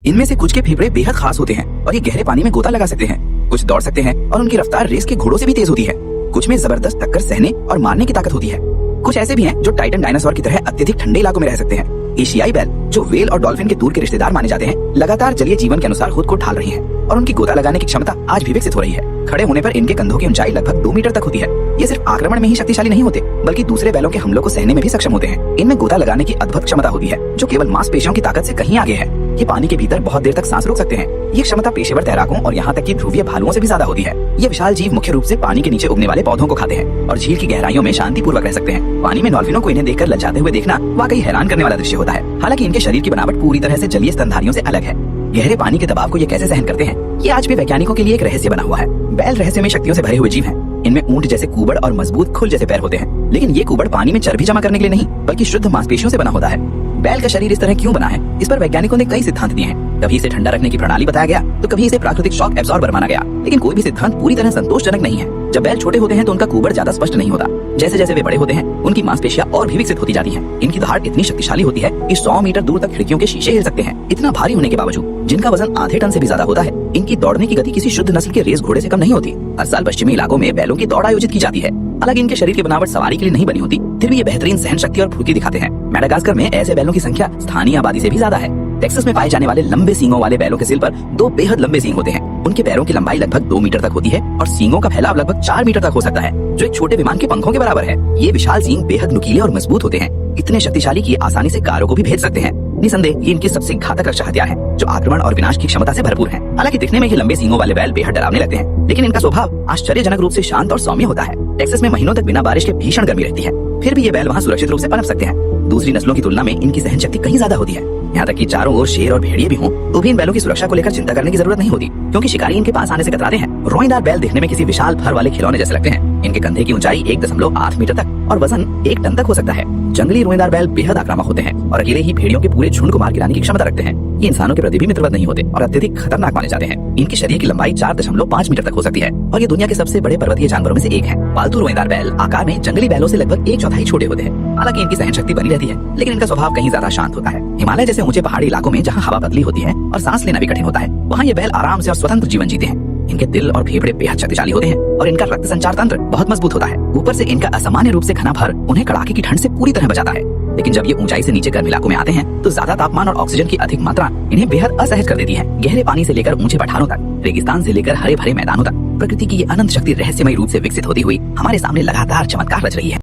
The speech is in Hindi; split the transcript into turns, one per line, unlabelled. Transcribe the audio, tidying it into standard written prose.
इनमें से कुछ के फेफड़े बेहद खास होते हैं और ये गहरे पानी में गोता लगा सकते हैं। कुछ दौड़ सकते हैं और उनकी रफ्तार रेस के घोड़ों से भी तेज होती है। कुछ में जबरदस्त टक्कर सहने और मारने की ताकत होती है। कुछ ऐसे भी हैं जो टाइटन डायनासोर की तरह अत्यधिक ठंडे इलाकों में रह सकते हैं। एशियाई बैल, जो व्हेल और डॉल्फिन के दूर के रिश्तेदार माने जाते हैं, लगातार जलीय जीवन के अनुसार खुद को ढाल रही हैं और उनकी गोता लगाने की क्षमता आज भी विकसित हो रही है। खड़े होने पर इनके कंधों की ऊंचाई लगभग 2 मीटर तक होती है। ये सिर्फ आक्रमण में ही शक्तिशाली नहीं होते, बल्कि दूसरे बैलों के हमलों को सहने में भी सक्षम होते हैं। इनमें गोता लगाने की अद्भुत क्षमता होती है, जो केवल मांसपेशियों की ताकत से कहीं आगे है। ये पानी के भीतर बहुत देर तक सांस रोक सकते हैं। ये क्षमता पेशेवर तैराकों और यहाँ तक कि ध्रुवीय भालुओं से भी ज्यादा होती है। ये विशाल जीव मुख्य रूप से पानी के नीचे उगने वाले पौधों को खाते हैं और झील की गहराइयों में शांतिपूर्वक रह सकते हैं। पानी में डॉल्फिनों को इन्हें देखकर लजाते हुए देखना वाकई हैरान करने वाला दृश्य होता है। हालांकि इनके शरीर की बनावट पूरी तरह से जलीय स्तनधारियों से अलग है। गहरे पानी के दबाव को ये कैसे सहन करते हैं, ये आज भी वैज्ञानिकों के लिए एक रहस्य बना हुआ है। बैल रहस्यमय शक्तियों से भरे हुए जीव हैं। इनमें ऊंट जैसे कुबड़ और मजबूत खुल जैसे पैर होते हैं, लेकिन ये कुबड़ पानी में चर्बी जमा करने के लिए नहीं, बल्कि शुद्ध मांसपेशियों से बना होता है। बैल का शरीर इस तरह क्यों बना है, इस पर वैज्ञानिकों ने कई सिद्धांत दिए हैं। कभी इसे ठंडा रखने की प्रणाली बताया गया, तो कभी इसे प्राकृतिक शॉक एब्जॉर्बर माना गया, लेकिन कोई भी सिद्धांत पूरी तरह संतोषजनक नहीं है। जब बैल छोटे होते हैं तो उनका कुबड़ ज्यादा स्पष्ट नहीं होता। जैसे जैसे वे बड़े होते हैं, उनकी मांसपेशियां और भी विकसित होती जाती हैं। इनकी दहाड़ इतनी शक्तिशाली होती है कि 100 मीटर दूर तक खिड़कियों के शीशे हिल सकते हैं। इतना भारी होने के बावजूद, जिनका वजन आधे टन से भी ज्यादा होता है, इनकी दौड़ने की गति किसी शुद्ध नस्ल के रेस घोड़े से कम नहीं होती। हर साल पश्चिमी इलाकों में बैलों की दौड़ आयोजित की जाती है। हालांकि इनके शरीर की बनावट सवारी के लिए नहीं बनी होती, फिर भी ये बेहतरीन सहन शक्ति और फुर्ती दिखाते हैं। मेडागास्कर में ऐसे बैलों की संख्या स्थानीय आबादी से भी ज्यादा है। टेक्सास में पाए जाने वाले लंबे सींगों वाले बैलों के सिर पर 2 बेहद लंबे सींग होते हैं। उनके पैरों की लंबाई लगभग 2 मीटर तक होती है और सींगों का फैलाव लगभग 4 मीटर तक हो सकता है, जो एक छोटे विमान के पंखों के बराबर है। ये विशाल सींग बेहद नुकीले और मजबूत होते हैं, इतने शक्तिशाली कि ये आसानी से कारों को भी भेज सकते हैं। निसंदेह ये इनकी सबसे घातक रक्षा हथियार है, जो आक्रमण और विनाश की क्षमता से भरपूर है। हालांकि दिखने में ये लंबे सींगों वाले बैल बेहद डरावने लगते हैं, लेकिन इनका स्वभाव आश्चर्यजनक रूप से शांत और सौम्य होता है। टेक्सास में महीनों तक बिना बारिश के भीषण गर्मी रहती है, फिर भी ये बैल वहाँ सुरक्षित रूप से पनप सकते हैं। दूसरी नस्लों की तुलना में इनकी सहन शक्ति कहीं ज्यादा होती है। यहाँ तक कि चारों ओर शेर और भेड़िए भी हों, तो भी इन बैलों की सुरक्षा को लेकर चिंता करने की जरूरत नहीं होती, क्योंकि शिकारी इनके पास आने से कतराते हैं। रोएदार बैल दिखने में किसी विशाल फर वाले खिलौने जैसे लगते हैं। इनके कंधे की ऊंचाई 1.8 मीटर तक और वजन 1 टन तक हो सकता है। जंगली रोएदार बैल बेहद आक्रामक होते हैं और अकेले ही भेड़ियों के पूरे झुंड को मार गिराने की क्षमता रखते हैं। ये इंसानों के प्रति भी मित्रवत नहीं होते और अत्यधिक खतरनाक माने जाते हैं। इनके शरीर की लंबाई 4.5 मीटर तक हो सकती है और ये दुनिया के सबसे बड़े पर्वतीय जानवरों में से एक है। पालतू रोएदार बैल आकार में जंगली बैलों से लगभग 1/4 छोटे होते हैं। हालांकि इनकी सहन शक्ति बनी रहती है, लेकिन इनका स्वभाव कहीं ज्यादा शांत होता है। हिमालय जैसे ऊंचे पहाड़ी इलाकों में जहाँ हवा पतली होती है और सांस लेना भी कठिन होता है, वहाँ ये बैल आराम से और स्वतंत्र जीवन जीते हैं। इनके दिल और फेफड़े बेहद शक्तिशाली होते हैं और इनका रक्त संचार तंत्र बहुत मजबूत होता है। ऊपर से इनका असामान्य रूप से घना फर उन्हें कड़ाके की ठंड से पूरी तरह बचाता है। लेकिन जब ये ऊंचाई से नीचे गर्म इलाकों में आते हैं, तो ज्यादा तापमान और ऑक्सीजन की अधिक मात्रा इन्हें बेहद असहज कर देती है। गहरे पानी से लेकर ऊंचे पठारों तक, रेगिस्तान से लेकर हरे भरे मैदानों तक, प्रकृति की ये अनंत शक्ति रहस्यमय रूप से विकसित होती हुई हमारे सामने लगातार चमत्कार रच रही है।